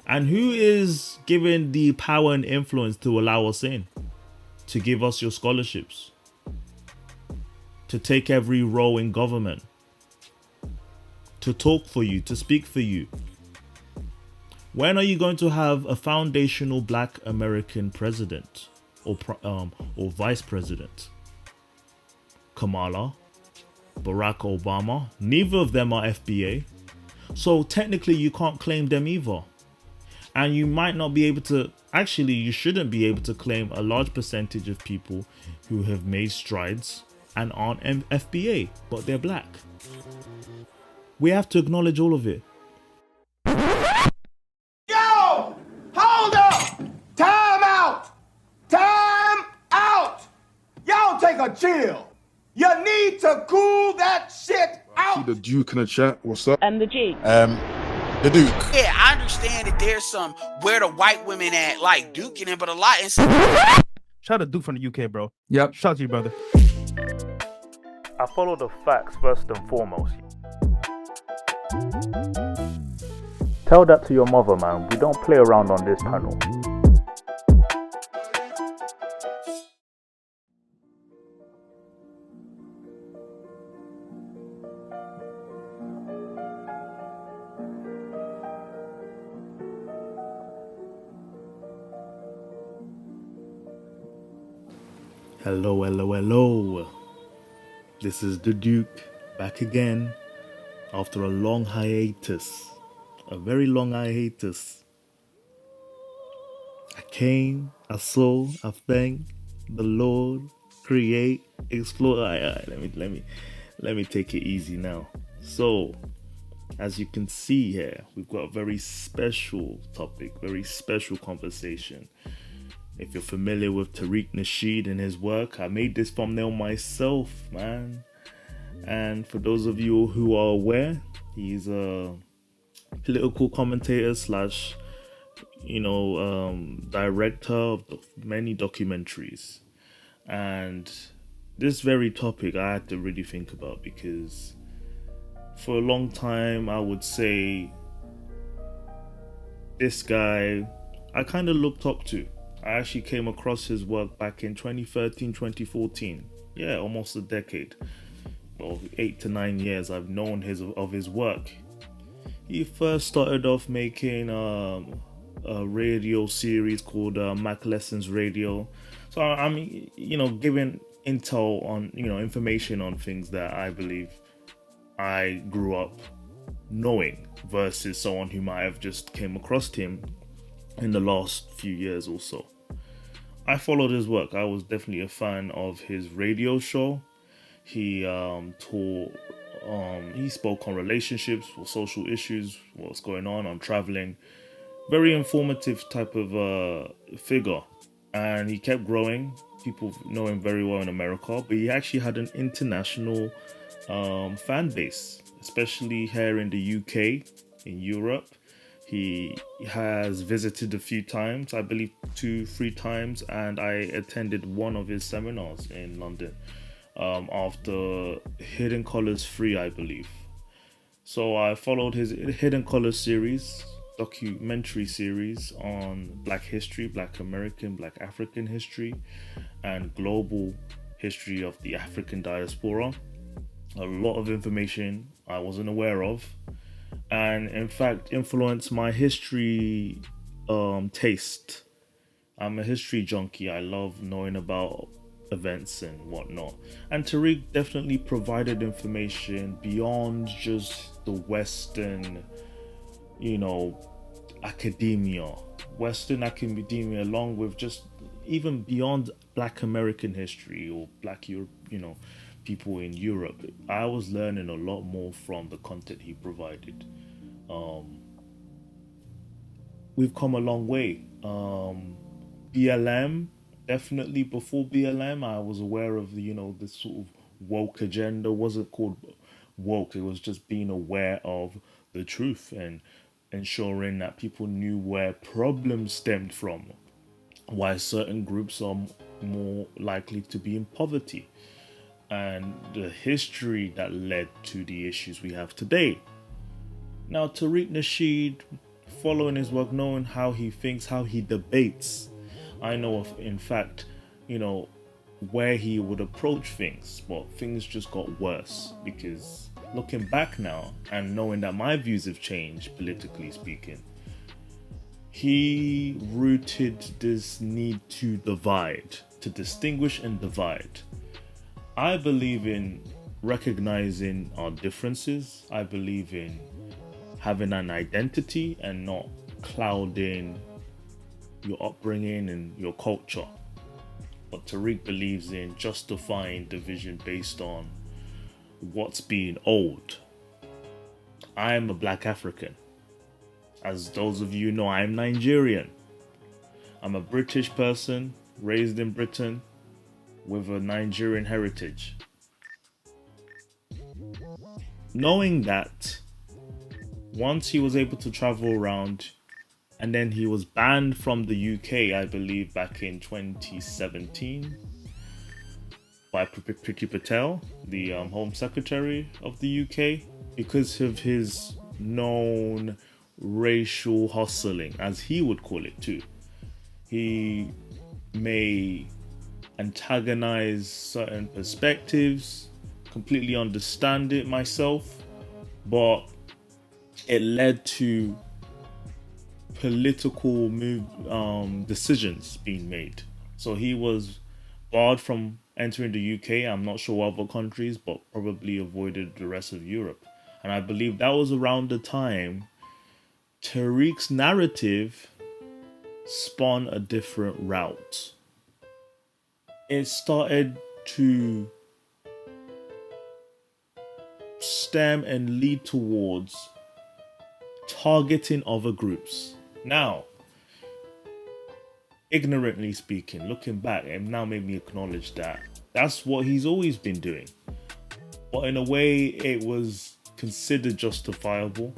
And who is given the power and influence to allow us in? To give us your scholarships? To take every role in government? To talk for you, to speak for you? When are you going to have a foundational black American president or vice president? Kamala, Barack Obama, neither of them are FBA. So technically you can't claim them either. And you might not be able to, actually you shouldn't be able to claim a large percentage of people who have made strides and aren't FBA, but they're black. We have to acknowledge all of it. Yo! Hold up! Time out! Time out! Y'all take a chill. You need to cool that shit out. See the Duke in the chat. What's up? The Duke. The Duke. Yeah, I understand that there's some where the white women at, like Duke in it, but a lot. Shout out to Duke from the UK, bro. Yep. Shout out to you, brother. I follow the facts first and foremost. Tell that to your mother, man. We don't play around on this channel. Hello, hello, hello. This is the Duke back again after a long hiatus. A very long hiatus. I came, I saw, I thanked the Lord, create, explore. Let me take it easy now. So, as you can see here, we've got a very special topic, very special conversation. If you're familiar with Tariq Nasheed and his work, I made this thumbnail myself, man. And for those of you who are aware, he's a political commentator slash, director of many documentaries. And this very topic I had to really think about, because for a long time I would say this guy I kind of looked up to. I actually came across his work back in 2013, 2014. Yeah, almost a decade. Well, 8 to 9 years I've known of his work. He first started off making a radio series called Mac Lessons Radio. So I'm, giving intel on, information on things that I believe I grew up knowing versus someone who might have just came across him in the last few years or so. I followed his work. I was definitely a fan of his radio show. He he spoke on relationships or social issues, what's going on traveling. Very informative type of figure. And he kept growing. People know him very well in America, but he actually had an international fan base, especially here in the UK, in Europe. He has visited a few times, I believe 2-3 times, and I attended one of his seminars in London after Hidden Colors 3, I believe. So I followed his Hidden Colors series, documentary series on Black history, Black American, Black African history, and global history of the African diaspora. A lot of information I wasn't aware of, and in fact influenced my history taste. I'm a history junkie. I love knowing about events and whatnot, and Tariq definitely provided information beyond just the Western academia, along with just even beyond Black American history or Black Europe, people in Europe. I was learning a lot more from the content he provided. We've come a long way. BLM, definitely before BLM, I was aware of this sort of woke agenda. It wasn't called woke, it was just being aware of the truth and ensuring that people knew where problems stemmed from, why certain groups are more likely to be in poverty, and the history that led to the issues we have today. Now, Tariq Nasheed following his work, knowing how he thinks, how he debates, I know of, in fact, where he would approach things, but things just got worse because looking back now and knowing that my views have changed, politically speaking, he rooted this need to divide, to distinguish and divide. I believe in recognizing our differences. I believe in having an identity and not clouding your upbringing and your culture. But Tariq believes in justifying division based on what's being owed. I am a black African. As those of you know, I'm Nigerian. I'm a British person raised in Britain with a Nigerian heritage. Knowing that, once he was able to travel around, and then he was banned from the UK, I believe back in 2017, by Priti Patel, the Home Secretary of the UK, because of his known racial hustling, as he would call it too. He may antagonize certain perspectives, completely understand it myself, but it led to political decisions being made. So he was barred from entering the UK. I'm not sure what other countries, but probably avoided the rest of Europe. And I believe that was around the time Tariq's narrative spun a different route. It started to stem and lead towards targeting other groups. Now, ignorantly speaking, looking back, it now made me acknowledge that that's what he's always been doing. But in a way, it was considered justifiable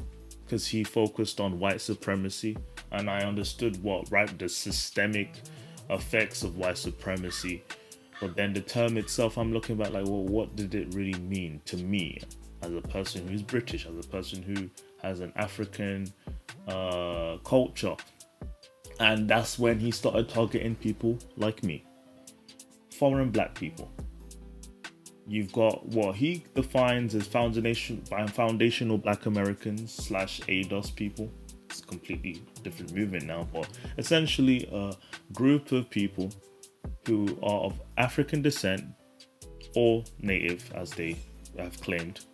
because he focused on white supremacy, and I understood the systemic effects of white supremacy. But then the term itself, I'm looking back like, well, what did it really mean to me as a person who's British, as a person who has an African culture? And that's when he started targeting people like me, foreign black people. You've got what he defines as foundational black Americans / ADOS people. It's a completely different movement now, but essentially a group of people who are of African descent or native, as they have claimed,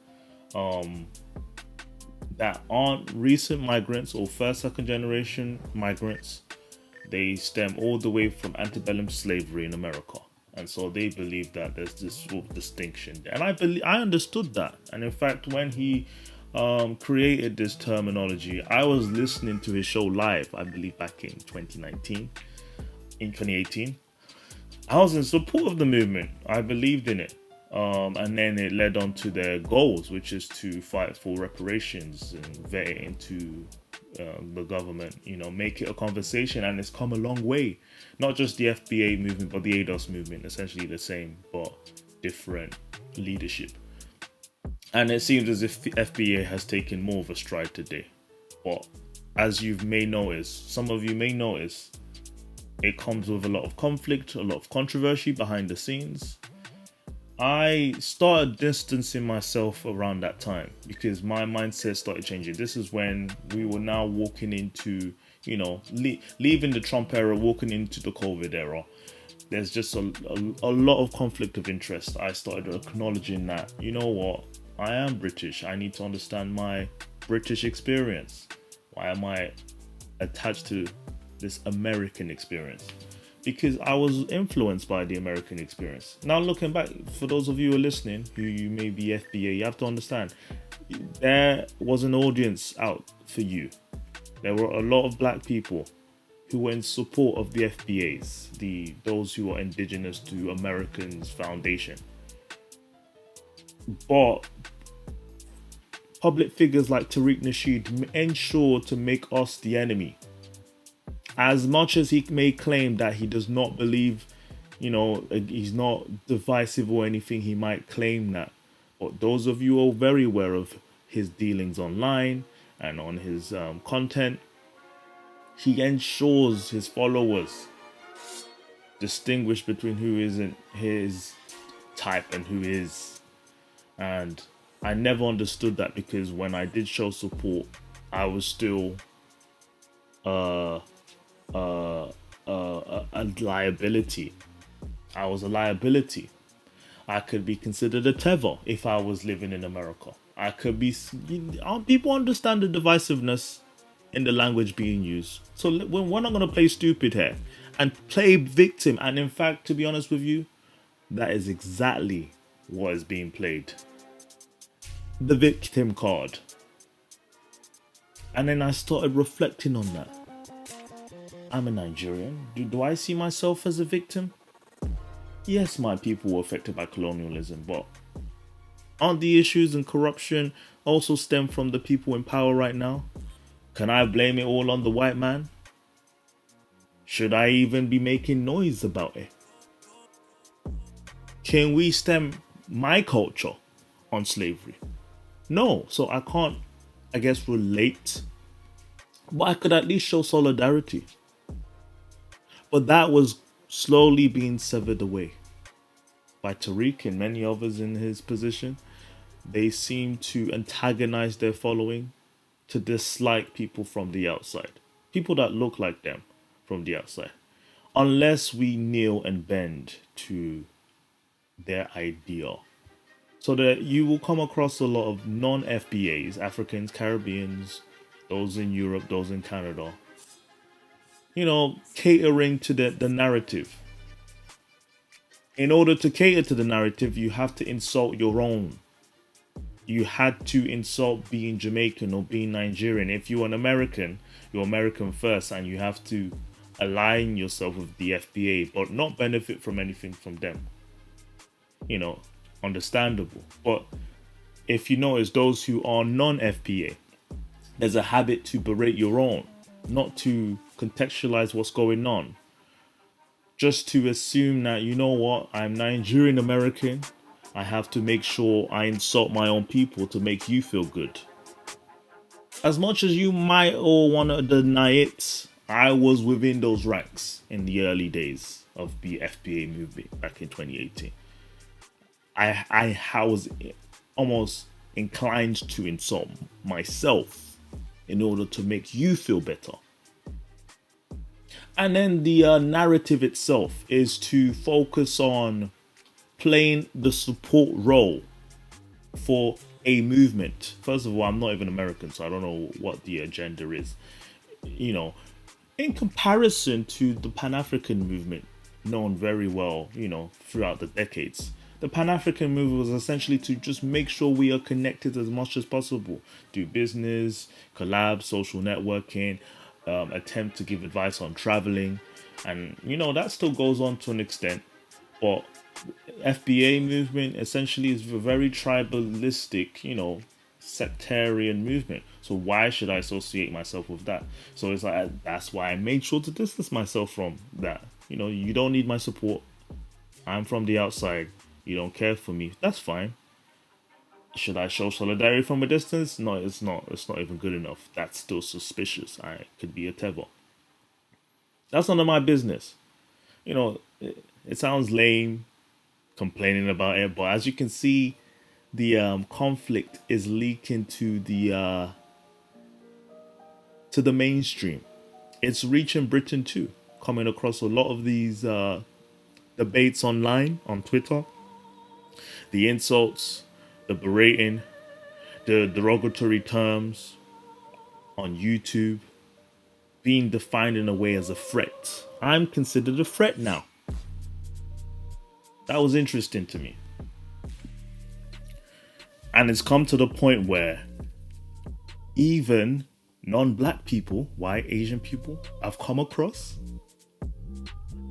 that aren't recent migrants or first, second generation migrants. They stem all the way from antebellum slavery in America. And so they believe that there's this sort of distinction there. And I understood that. And in fact, when he created this terminology, I was listening to his show live, I believe back in 2018. I was in support of the movement. I believed in it. And then it led on to their goals, which is to fight for reparations and vet it into the government, make it a conversation. And it's come a long way. Not just the FBA movement, but the ADOS movement, essentially the same, but different leadership. And it seems as if the FBA has taken more of a stride today. But as you may notice, some of you may notice, it comes with a lot of conflict, a lot of controversy behind the scenes. I started distancing myself around that time because my mindset started changing. This is when we were now walking into, leaving the Trump era, walking into the COVID era. There's just a lot of conflict of interest. I started acknowledging that, you know what, I am British. I need to understand my British experience. Why am I attached to this American experience? Because I was influenced by the American experience. Now looking back, for those of you who are listening, who you may be FBA, you have to understand, there was an audience out for you. There were a lot of black people who were in support of the FBAs, those who are Indigenous to Americans Foundation. But public figures like Tariq Nasheed ensure to make us the enemy. As much as he may claim that he does not believe, he's not divisive or anything, he might claim that. But those of you who are very aware of his dealings online and on his content, He ensures his followers distinguish between who isn't his type and who is. And I never understood that, because when I did show support, I was still a liability. I was a liability. I could be considered a tether if I was living in America. I could be. People understand the divisiveness in the language being used. So we're not going to play stupid here and play victim. And in fact, to be honest with you, that is exactly what is being played. The victim card. And then I started reflecting on that. I'm a Nigerian. Do I see myself as a victim? Yes, my people were affected by colonialism, but aren't the issues and corruption also stem from the people in power right now? Can I blame it all on the white man? Should I even be making noise about it? Can we stem my culture on slavery? No, so I can't, I guess, relate, but I could at least show solidarity. But that was slowly being severed away by Tariq and many others in his position. They seem to antagonize their following, to dislike people from the outside, people that look like them from the outside, unless we kneel and bend to their ideal. So that you will come across a lot of non-FBAs, Africans, Caribbeans, those in Europe, those in Canada, catering to the narrative. In order to cater to the narrative, you have to insult your own. You had to insult being Jamaican or being Nigerian. If you're an American, you're American first, and you have to align yourself with the FBA, but not benefit from anything from them. Understandable. But if you notice, those who are non-FBA, there's a habit to berate your own, not to contextualize what's going on. Just to assume that, I'm Nigerian American, I have to make sure I insult my own people to make you feel good. As much as you might all want to deny it, I was within those ranks in the early days of the FBA movement back in 2018. I was almost inclined to insult myself in order to make you feel better. And then the narrative itself is to focus on playing the support role for a movement. First of all, I'm not even American, so I don't know what the agenda is. In comparison to the Pan-African movement, known very well, throughout the decades. The Pan-African movement was essentially to just make sure we are connected as much as possible. Do business, collab, social networking, attempt to give advice on traveling. And, that still goes on to an extent. But FBA movement essentially is a very tribalistic, sectarian movement. So why should I associate myself with that? So it's like, that's why I made sure to distance myself from that. You don't need my support. I'm from the outside. You don't care for me. That's fine. Should I show solidarity from a distance? No, it's not. It's not even good enough. That's still suspicious. I could be a tether. That's none of my business. It sounds lame complaining about it, but as you can see, the conflict is leaking to the mainstream. It's reaching Britain too. Coming across a lot of these debates online, on Twitter. The insults, the berating, the derogatory terms on YouTube being defined in a way as a threat. I'm considered a threat now. That was interesting to me. And it's come to the point where even non-black people, white, Asian people I've come across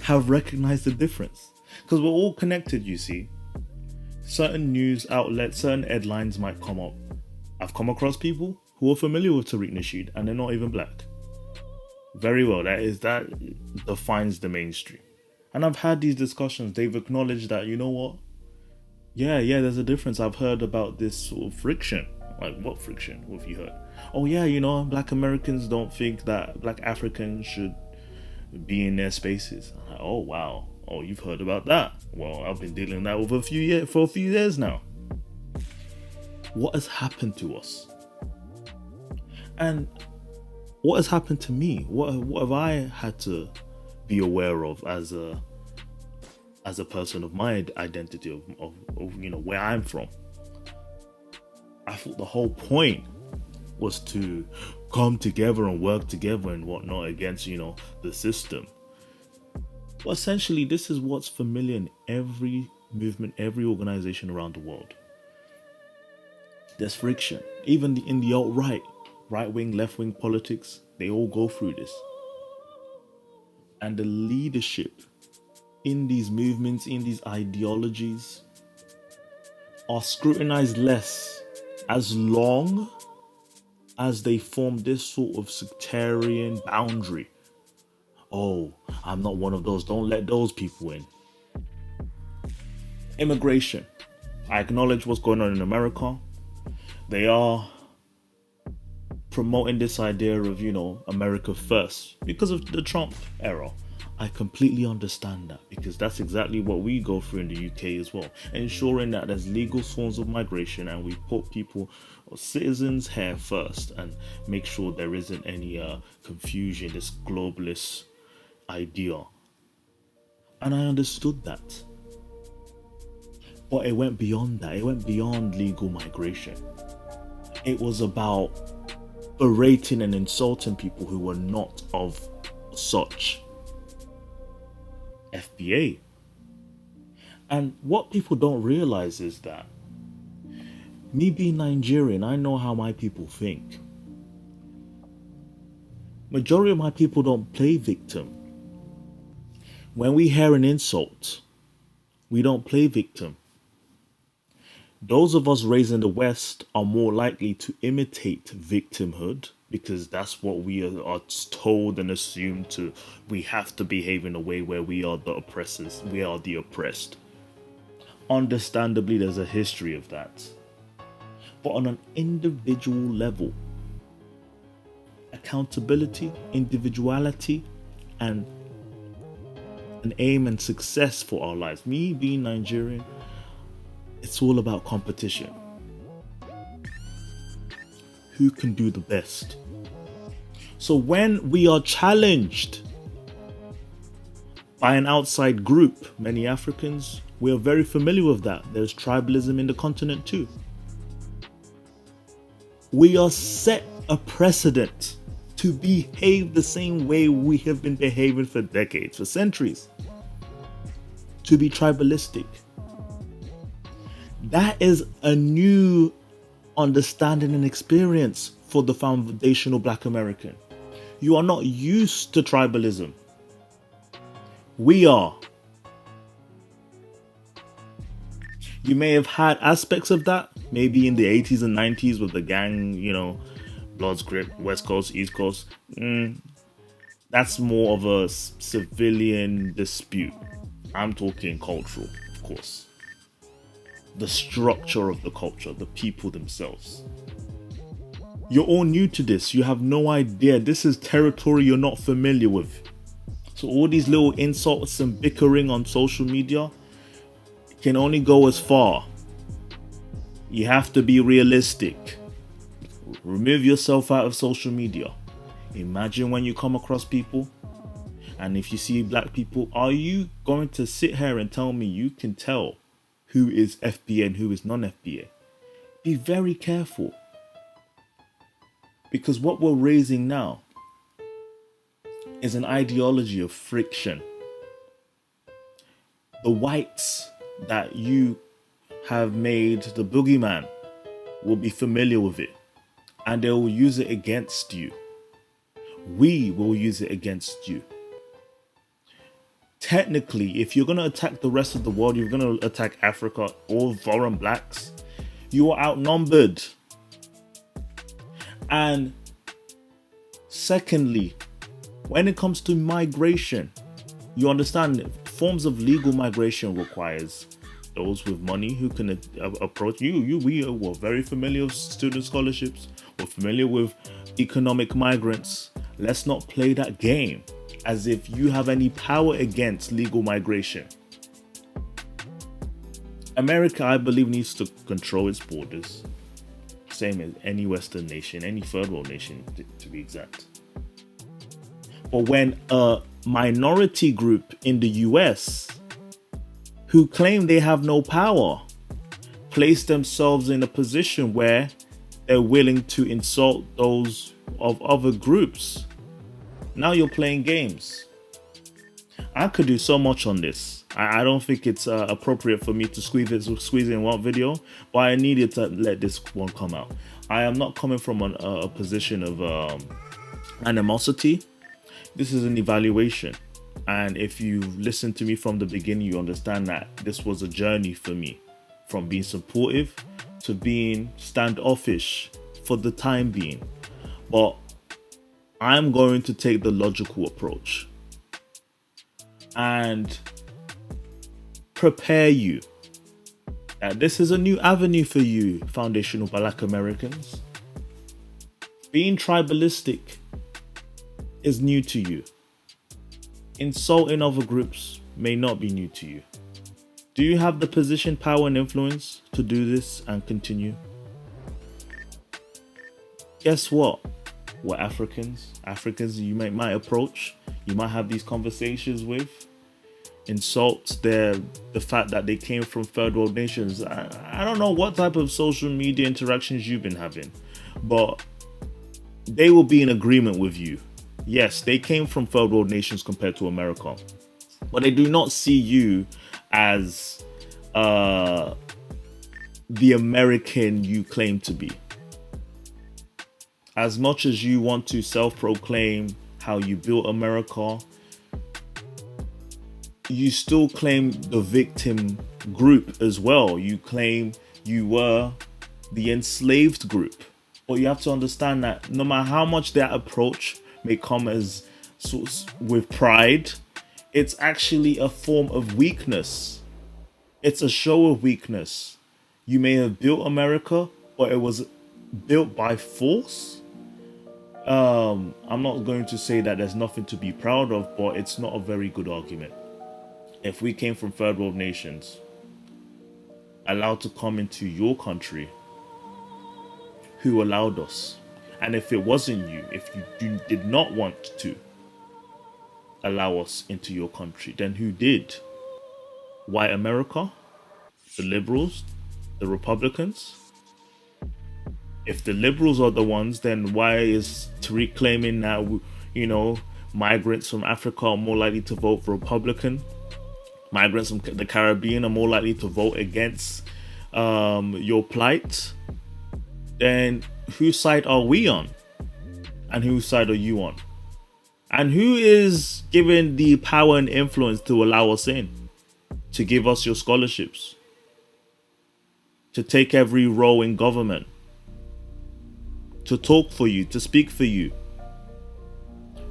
have recognized the difference. Because we're all connected, you see. Certain news outlets, certain headlines might come up. I've come across people who are familiar with Tariq Nasheed and they're not even black. Very well, that defines the mainstream. And I've had these discussions. They've acknowledged that, Yeah, there's a difference. I've heard about this sort of friction. Like, what friction? What have you heard? Oh yeah, you know, black Americans don't think that black Africans should be in their spaces. Like, oh wow. Oh, you've heard about that. Well, I've been dealing with that for a few years now. What has happened to us? And what has happened to me? What have I had to be aware of as a person of my identity of you know, where I'm from? I thought the whole point was to come together and work together and whatnot against, you know, the system. But essentially, this is what's familiar in every movement, every organization around the world. There's friction. Even in the alt-right, right-wing, left-wing politics, they all go through this. And the leadership in these movements, in these ideologies, are scrutinized less as long as they form this sort of sectarian boundary. Oh, I'm not one of those. Don't let those people in. Immigration. I acknowledge what's going on in America. They are promoting this idea of, you know, America first because of the Trump era. I completely understand that, because that's exactly what we go through in the UK as well. Ensuring that there's legal forms of migration and we put people or citizens here first and make sure there isn't any confusion, this globalist idea. And I understood that. But it went beyond that. It went beyond legal migration. It was about berating and insulting people who were not of such FBA. And what people don't realize is that me being Nigerian, I know how my people think. Majority of my people don't play victim. When we hear an insult, we don't play victim. Those of us raised in the West are more likely to imitate victimhood, because that's what we are told and assumed to. We have to behave in a way where we are the oppressors, we are the oppressed. Understandably, there's a history of that. But on an individual level, accountability, individuality, and an aim and success for our lives. Me being Nigerian, it's all about competition. Who can do the best? So when we are challenged by an outside group, many Africans, we are very familiar with that. There's tribalism in the continent too. We are set a precedent to behave the same way we have been behaving for decades, for centuries. To be tribalistic. That is a new understanding and experience for the foundational Black American. You are not used to tribalism. We are. You may have had aspects of that, maybe in the 80s and 90s with the gang, you know, Bloods Grip, West Coast, East Coast. That's more of a civilian dispute. I'm talking cultural, of course. The structure of the culture, the people themselves. You're all new to this. You have no idea. This is territory you're not familiar with. So all these little insults and bickering on social media can only go as far. You have to be realistic. Remove yourself out of social media. Imagine when you come across people, and if you see Black people, are you going to sit here and tell me you can tell who is FBA and who is non-FBA? Be very careful. Because what we're raising now is an ideology of friction. The whites that you have made the boogeyman will be familiar with it, and they will use it against you. We will use it against you. Technically, if you're going to attack the rest of the world, you're going to attack Africa, all foreign blacks, you are outnumbered. And secondly, when it comes to migration, you understand forms of legal migration requires those with money who can approach you. We were very familiar with student scholarships. We're familiar with economic migrants. Let's not play that game as if you have any power against legal migration. America, I believe, needs to control its borders. Same as any Western nation, any third world nation to be exact. But when a minority group in the US who claim they have no power place themselves in a position where they're willing to insult those of other groups, now you're playing games. I could do so much on this. I don't think it's appropriate for me to squeeze in one video, but I needed to let this one come out. I am not coming from a position of animosity. This is an evaluation. And if you listen to me from the beginning, you understand that this was a journey for me, from being supportive to being standoffish for the time being. But I'm going to take the logical approach and prepare you that this is a new avenue for you, foundational Black Americans. Being tribalistic is new to you. Insulting other groups may not be new to you. Do you have the position, power, and influence to do this and continue? Guess what? We're Africans. Africans you might approach, you might have these conversations with, insult the fact that they came from third world nations. I don't know what type of social media interactions you've been having, but they will be in agreement with you. Yes, they came from third world nations compared to America, but they do not see you as the American you claim to be. As much as you want to self-proclaim how you built America, you still claim the victim group as well. You claim you were the enslaved group. But you have to understand that no matter how much that approach may come as with pride, it's actually a form of weakness. It's a show of weakness. You may have built America, but it was built by force. I'm not going to say that there's nothing to be proud of, but it's not a very good argument. If we came from third world nations, allowed to come into your country, who allowed us? And if it wasn't you, if you did not want to allow us into your country, then who did? White America? The liberals? The Republicans? If the liberals are the ones, then why is Tariq claiming that, migrants from Africa are more likely to vote for Republican? Migrants from the Caribbean are more likely to vote against your plight? Then whose side are we on? And whose side are you on? And who is given the power and influence to allow us in? To give us your scholarships? To take every role in government? To talk for you, to speak for you?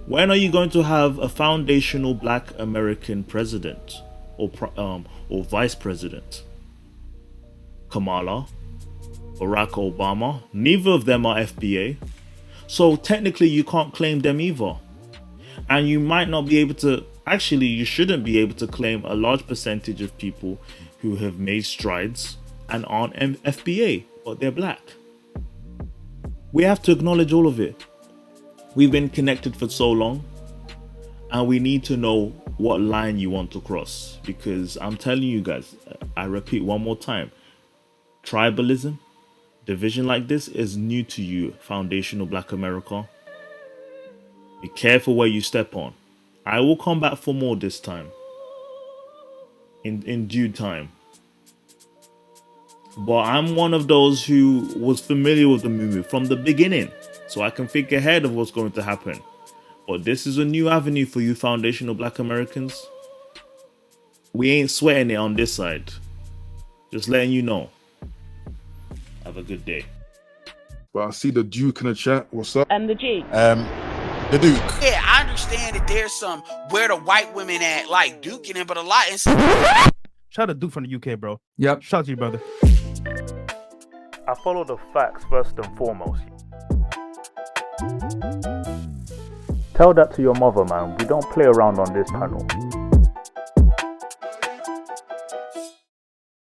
When are you going to have a foundational Black American president or vice president? Kamala, Barack Obama, neither of them are FBA. So technically you can't claim them either. And you might not be able to, actually you shouldn't be able to claim a large percentage of people who have made strides and aren't FBA, but they're Black. We have to acknowledge all of it. We've been connected for so long, and we need to know what line you want to cross. Because I'm telling you guys, I repeat one more time, tribalism, division like this is new to you, foundational Black America. Be careful where you step on. I will come back for more this time, in due time. But I'm one of those who was familiar with the movement from the beginning, so I can think ahead of what's going to happen. But this is a new avenue for you, foundational Black Americans. We ain't sweating it on this side. Just letting you know. Have a good day. But I see the Duke in the chat. What's up? The G. The Duke. Yeah, I understand that there's some where the white women at, like duking it, but a lot. Shout out to Duke from the UK, bro. Yep. Shout out to you, brother. I follow the facts first and foremost. Tell that to your mother, man. We don't play around on this channel.